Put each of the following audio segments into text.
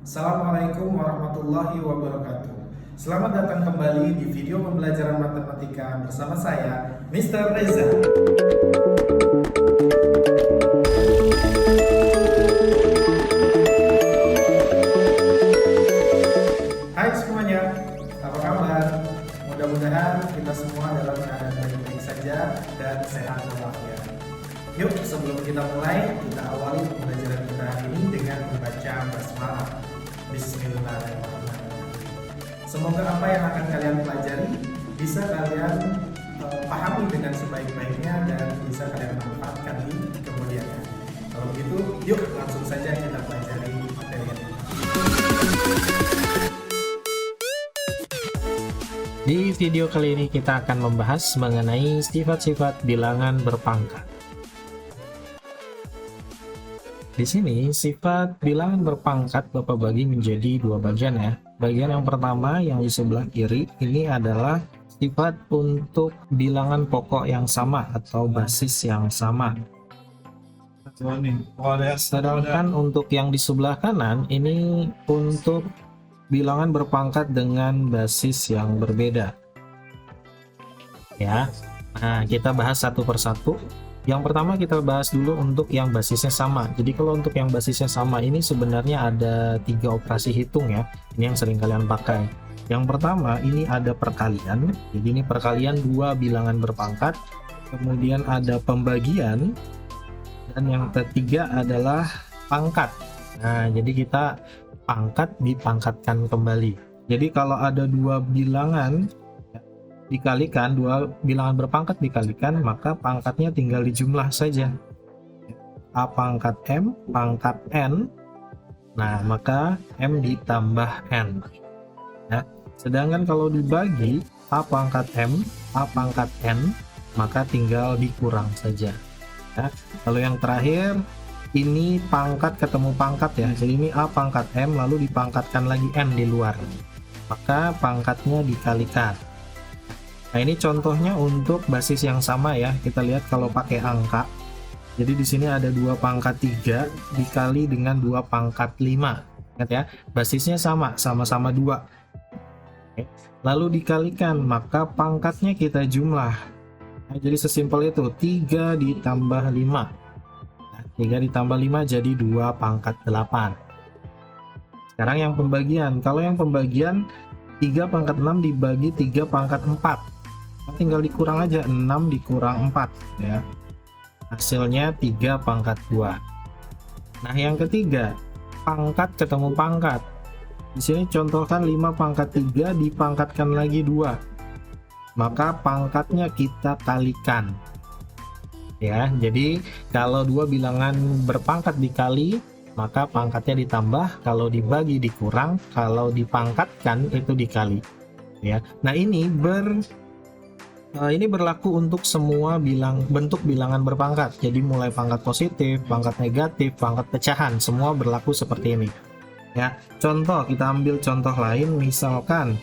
Assalamualaikum warahmatullahi wabarakatuh. Selamat datang kembali di video pembelajaran matematika bersama saya, Mr. Reza. Hai semuanya, apa kabar? Mudah-mudahan kita semua dalam keadaan baik-baik saja dan sehat walafiat. Yuk, sebelum kita mulai, kita awali pembelajaran kita hari ini dengan membaca basmalah. Bismillahirrahmanirrahim. Semoga apa yang akan kalian pelajari bisa kalian pahami dengan sebaik-baiknya dan bisa kalian manfaatkan di kemudian hari. Kalau begitu, yuk langsung saja kita pelajari materi ini. Di video kali ini kita akan membahas mengenai sifat-sifat bilangan berpangkat. Di sini sifat bilangan berpangkat Bapak bagi menjadi dua bagian ya. Bagian yang pertama yang di sebelah kiri ini adalah sifat untuk bilangan pokok yang sama atau basis yang sama. Sedangkan untuk yang di sebelah kanan ini untuk bilangan berpangkat dengan basis yang berbeda. Ya. Nah, kita bahas satu persatu. Yang pertama kita bahas dulu untuk yang basisnya sama. Jadi kalau untuk yang basisnya sama ini sebenarnya ada 3 operasi hitung ya. Ini yang sering kalian pakai. Yang pertama ini ada perkalian. Jadi ini perkalian dua bilangan berpangkat. Kemudian ada pembagian. Dan yang ketiga adalah pangkat. Nah, jadi kita pangkat dipangkatkan kembali. Jadi kalau ada dua bilangan dikalikan, dua bilangan berpangkat dikalikan, maka pangkatnya tinggal dijumlah saja. A pangkat M pangkat N. Nah, maka M ditambah N. Nah, sedangkan kalau dibagi A pangkat M, A pangkat N, maka tinggal dikurang saja. Nah, kalau yang terakhir ini pangkat ketemu pangkat ya. Jadi ini A pangkat M lalu dipangkatkan lagi N di luar. Maka pangkatnya dikalikan. Nah, ini contohnya untuk basis yang sama ya. Kita lihat kalau pakai angka. Jadi di sini ada 2 pangkat 3 dikali dengan 2 pangkat 5. Ingat ya, basisnya sama, sama-sama 2. Oke. Lalu dikalikan, maka pangkatnya kita jumlah. Nah, jadi sesimpel itu, 3 ditambah 5. Nah, 3 ditambah 5 jadi 2 pangkat 8. Sekarang yang pembagian. Kalau yang pembagian 3 pangkat 6 dibagi 3 pangkat 4. Tinggal dikurang aja, 6 dikurang 4 ya. Hasilnya 3 pangkat 2. Nah, yang ketiga, pangkat ketemu pangkat. Di sini contohkan 5 pangkat 3 dipangkatkan lagi 2. Maka pangkatnya kita kalikan. Ya, jadi kalau dua bilangan berpangkat dikali, maka pangkatnya ditambah, kalau dibagi dikurang, kalau dipangkatkan itu dikali. Ya. Nah, ini berlaku untuk semua bentuk bilangan berpangkat. Jadi mulai pangkat positif, pangkat negatif, pangkat pecahan, semua berlaku seperti ini. Ya, contoh kita ambil contoh lain, misalkan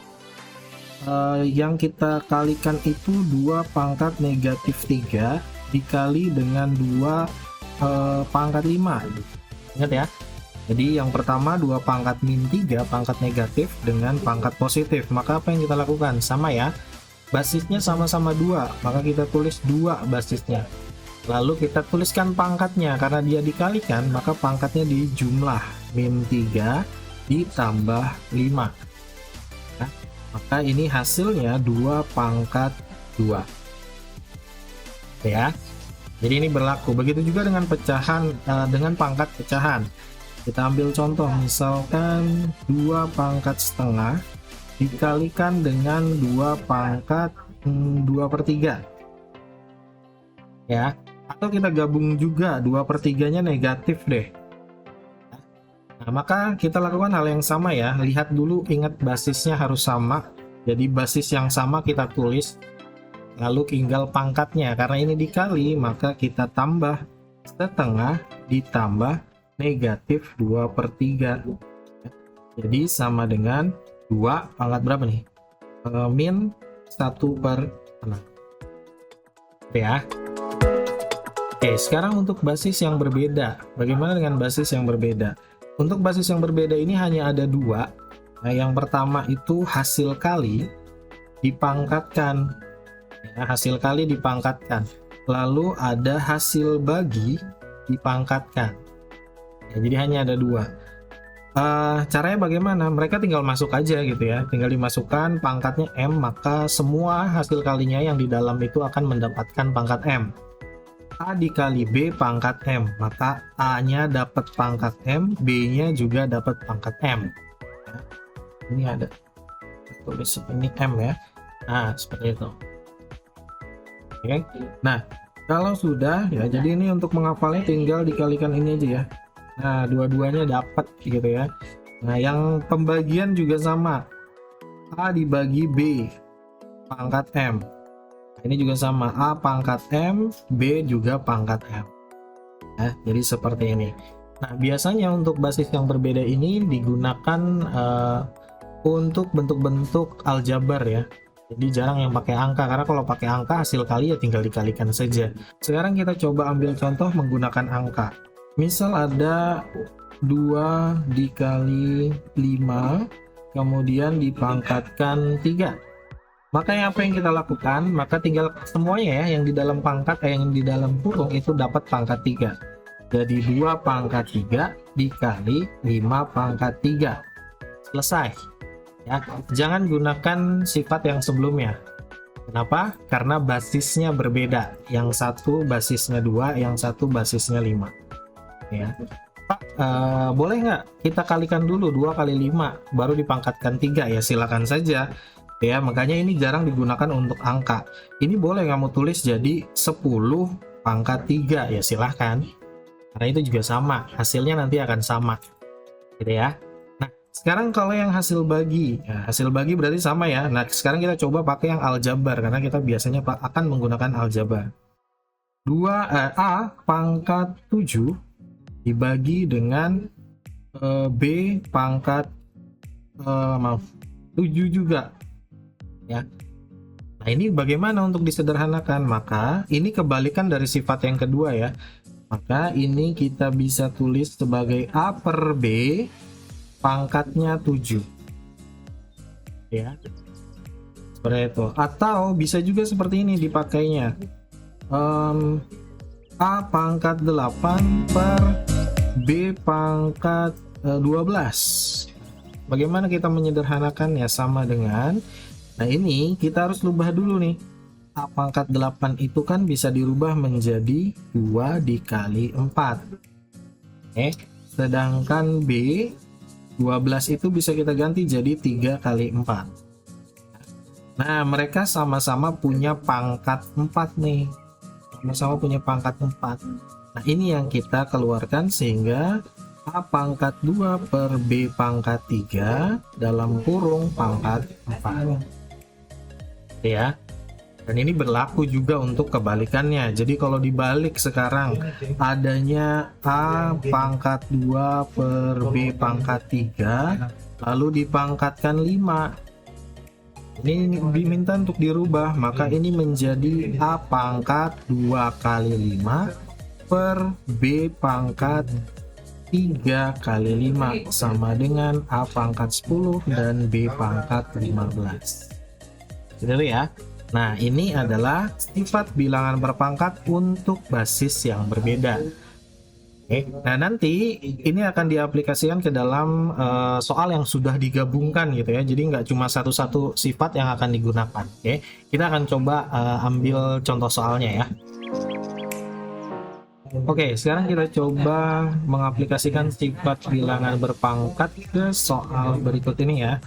yang kita kalikan itu 2 pangkat negatif 3 dikali dengan 2 pangkat 5. Ingat ya. Jadi yang pertama 2 pangkat min 3 pangkat negatif dengan pangkat positif. Maka apa yang kita lakukan? Sama ya. Basisnya sama-sama 2, maka kita tulis 2 basisnya. Lalu kita tuliskan pangkatnya, karena dia dikalikan, maka pangkatnya dijumlah. Min 3 ditambah 5. Nah, maka ini hasilnya 2 pangkat 2. Ya. Jadi ini berlaku. Begitu juga dengan pecahan, dengan pangkat pecahan. Kita ambil contoh, misalkan 2 pangkat setengah dikalikan dengan 2 pangkat 2/3 ya, atau kita gabung juga 2/3 nya negatif deh. Nah, maka kita lakukan hal yang sama ya. Lihat dulu, ingat basisnya harus sama. Jadi basis yang sama kita tulis, lalu tinggal pangkatnya. Karena ini dikali, maka kita tambah setengah ditambah negatif 2/3. Jadi sama dengan 2 pangkat berapa nih? Min 1/6. Ya. Oke, sekarang untuk basis yang berbeda. Bagaimana dengan basis yang berbeda? Untuk basis yang berbeda ini hanya ada dua. Nah, yang pertama itu hasil kali dipangkatkan. Ya, hasil kali dipangkatkan. Lalu ada hasil bagi dipangkatkan. Ya, jadi hanya ada dua. Caranya bagaimana? Mereka tinggal masuk aja gitu ya, tinggal dimasukkan pangkatnya M, maka semua hasil kalinya yang di dalam itu akan mendapatkan pangkat M. A dikali B pangkat M, maka A-nya dapat pangkat M, B-nya juga dapat pangkat M. Ini ada tulis ini M ya. Nah, seperti itu. Oke. Nah, kalau sudah ya, jadi ini untuk menghafalnya tinggal dikalikan ini aja ya. Nah, dua-duanya dapat gitu ya. Nah, yang pembagian juga sama. A dibagi B pangkat M. Ini juga sama, A pangkat M, B juga pangkat M. Nah, jadi seperti ini. Nah, biasanya untuk basis yang berbeda ini digunakan untuk bentuk-bentuk aljabar ya. Jadi jarang yang pakai angka, karena kalau pakai angka hasil kali ya tinggal dikalikan saja. Sekarang kita coba ambil contoh menggunakan angka. Misal ada 2 dikali 5, kemudian dipangkatkan 3. Maka apa yang kita lakukan? Maka tinggal semuanya ya, yang di dalam pangkat, yang di dalam kurung itu dapat pangkat 3. Jadi 2 pangkat 3 dikali 5 pangkat 3. Selesai. Ya, jangan gunakan sifat yang sebelumnya. Kenapa? Karena basisnya berbeda. Yang satu basisnya 2, yang satu basisnya 5. Ya. Pak, boleh nggak kita kalikan dulu 2 kali 5 baru dipangkatkan 3? Ya silakan saja ya, makanya ini jarang digunakan untuk angka. Ini boleh kamu tulis jadi 10 pangkat 3 ya silahkan, karena itu juga sama, hasilnya nanti akan sama gitu ya. Nah sekarang kalau yang hasil bagi ya, hasil bagi berarti sama ya. Nah sekarang kita coba pakai yang aljabar, karena kita biasanya akan menggunakan aljabar. 2A pangkat 7 dibagi dengan B pangkat 7 juga ya. Nah ini bagaimana untuk disederhanakan? Maka ini kebalikan dari sifat yang kedua ya. Maka ini kita bisa tulis sebagai A per B pangkatnya 7 ya, seperti itu. Atau bisa juga seperti ini dipakainya, A pangkat 8 per B pangkat 12. Bagaimana kita menyederhanakan? Ya sama dengan, nah ini kita harus rubah dulu nih. A pangkat 8 itu kan bisa dirubah menjadi 2 dikali 4. Sedangkan B 12 itu bisa kita ganti jadi 3 kali 4. Nah mereka sama-sama punya pangkat 4 nih. Sama-sama punya pangkat 4. Nah ini yang kita keluarkan, sehingga A pangkat 2 per B pangkat 3 dalam kurung pangkat 4 ya. Dan ini berlaku juga untuk kebalikannya. Jadi kalau dibalik sekarang, adanya A pangkat 2 per B pangkat 3 lalu dipangkatkan 5, ini diminta untuk dirubah, maka ini menjadi A pangkat 2 kali 5 per B pangkat 3 kali 5 sama dengan A pangkat 10 dan B pangkat 15. Gitu ya. Nah ini adalah sifat bilangan berpangkat untuk basis yang berbeda. Oke. Nah nanti ini akan diaplikasikan ke dalam soal yang sudah digabungkan gitu ya. Jadi nggak cuma satu-satu sifat yang akan digunakan. Oke. Kita akan coba ambil contoh soalnya ya. Oke, sekarang kita coba mengaplikasikan sifat bilangan berpangkat ke soal berikut ini ya.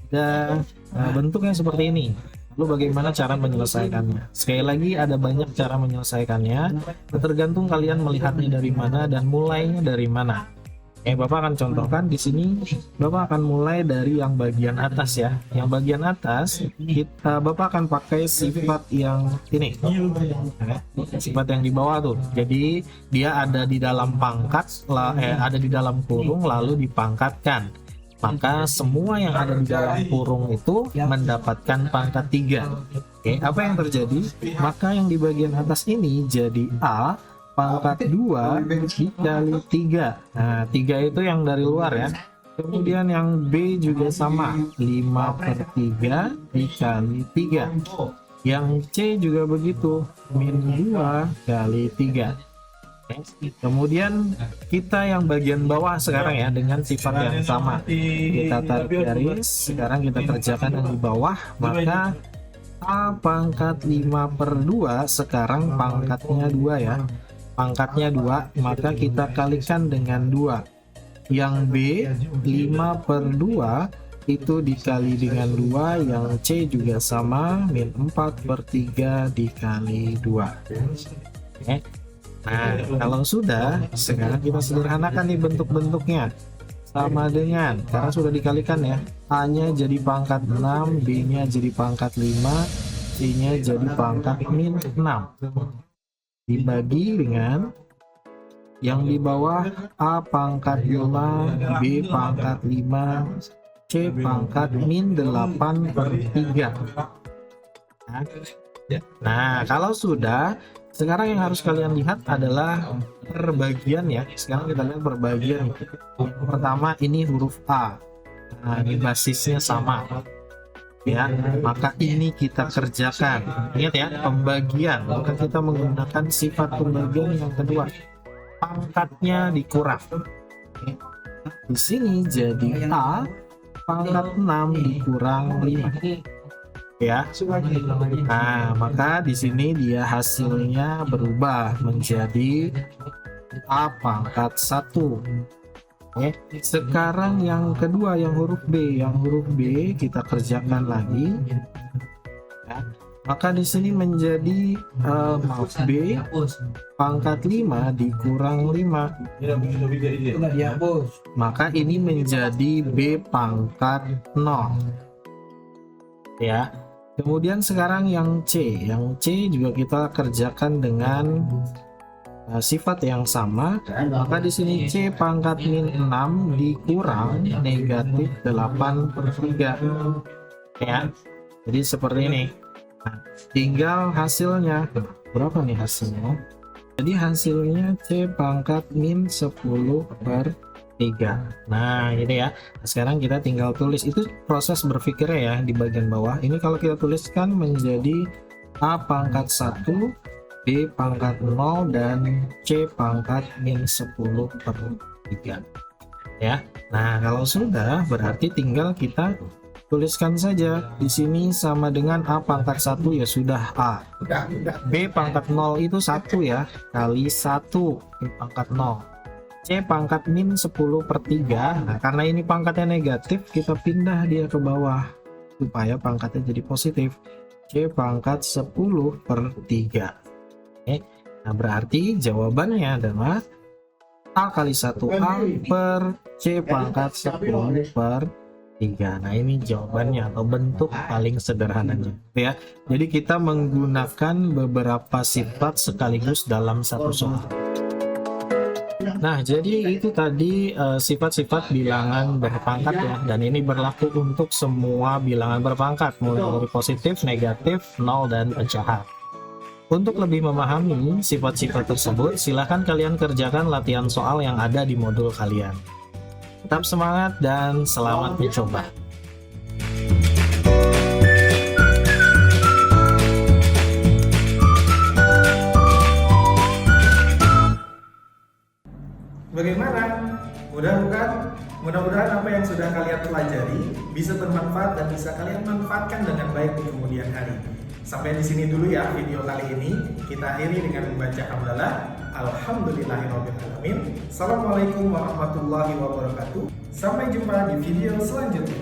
Ada bentuknya seperti ini. Lalu bagaimana cara menyelesaikannya? Sekali lagi ada banyak cara menyelesaikannya, tergantung kalian melihatnya dari mana dan mulainya dari mana. Bapak akan contohkan di sini. Bapak akan mulai dari yang bagian atas ya. Yang bagian atas Bapak akan pakai sifat yang ini. Sifat yang di bawah tuh. Jadi dia ada di dalam pangkat, ada di dalam kurung lalu dipangkatkan. Maka semua yang ada di dalam kurung itu mendapatkan pangkat 3. Oke, apa yang terjadi? Maka yang di bagian atas ini jadi A pangkat 2 dikali 3. Nah, 3 itu yang dari luar ya. Kemudian yang B juga sama, 5/3 dikali 3. Yang C juga begitu, min 2 kali 3. Kemudian kita yang bagian bawah sekarang ya, dengan sifat yang sama. Kita tarik garis, sekarang kita kerjakan yang di bawah, maka A pangkat 5/2 sekarang pangkatnya 2 ya. Pangkatnya 2, maka kita kalikan dengan 2. Yang B 5/2 itu dikali dengan 2, yang C juga sama, min 4/3 dikali 2. Oke. Nah, kalau sudah, sekarang kita sederhanakan nih bentuk-bentuknya. Sama dengan, karena sudah dikalikan ya, A nya jadi pangkat 6, B nya jadi pangkat 5, C nya jadi pangkat min 6, dibagi dengan yang di bawah, A pangkat 5, B pangkat 5, C pangkat min 8/3. Nah, kalau sudah, sekarang yang harus kalian lihat adalah perbagian ya. Sekarang kita lihat perbagian. Yang pertama ini huruf A. Nah, ini basisnya sama. Ya, maka ini kita kerjakan. Ingat ya, pembagian. Maka kita menggunakan sifat pembagian yang kedua. Pangkatnya dikurang. Di sini jadi A pangkat 6 dikurang 5. Ya. Nah, maka di sini dia hasilnya berubah menjadi A pangkat 1. Oke. Sekarang yang kedua, yang huruf B. Yang huruf B kita kerjakan lagi. Ya. Maka di sini menjadi B pangkat 5 dikurang 5. Maka ini menjadi B pangkat 0. Ya. Kemudian sekarang yang C. Yang C juga kita kerjakan dengan sifat yang sama. Maka di sini C pangkat min 6 dikurang negatif 8/3. Ya. Jadi seperti ini. Nah, tinggal hasilnya berapa nih hasilnya? Jadi hasilnya C pangkat min 10/3. Nah, ini ya. Sekarang kita tinggal tulis, itu proses berpikirnya ya di bagian bawah. Ini kalau kita tuliskan menjadi A pangkat 1, B pangkat 0, dan C pangkat min 10/3. Ya. Nah, kalau sudah, berarti tinggal kita tuliskan saja. Di sini sama dengan A pangkat 1 ya sudah A. B pangkat 0 itu 1 ya, kali 1 B pangkat 0. C pangkat min 10/3. Nah, karena ini pangkatnya negatif, kita pindah dia ke bawah supaya pangkatnya jadi positif. C pangkat 10/3. Oke. Nah, berarti jawabannya adalah A kali 1A per C pangkat 10/3. Nah, ini jawabannya atau bentuk paling sederhananya ya. Jadi kita menggunakan beberapa sifat sekaligus dalam satu soal. Nah, jadi itu tadi sifat-sifat bilangan berpangkat ya, dan ini berlaku untuk semua bilangan berpangkat mulai dari positif, negatif, 0, dan pecahan. Untuk lebih memahami sifat-sifat tersebut, silahkan kalian kerjakan latihan soal yang ada di modul kalian. Tetap semangat dan selamat mencoba. Bagaimana? Mudah bukan? Mudah-mudahan apa yang sudah kalian pelajari bisa bermanfaat dan bisa kalian manfaatkan dengan baik di kemudian hari. Sampai di sini dulu ya video kali ini. Kita akhiri dengan membaca hamdalah. Alhamdulillahirrahmanirrahim. Assalamualaikum warahmatullahi wabarakatuh. Sampai jumpa di video selanjutnya.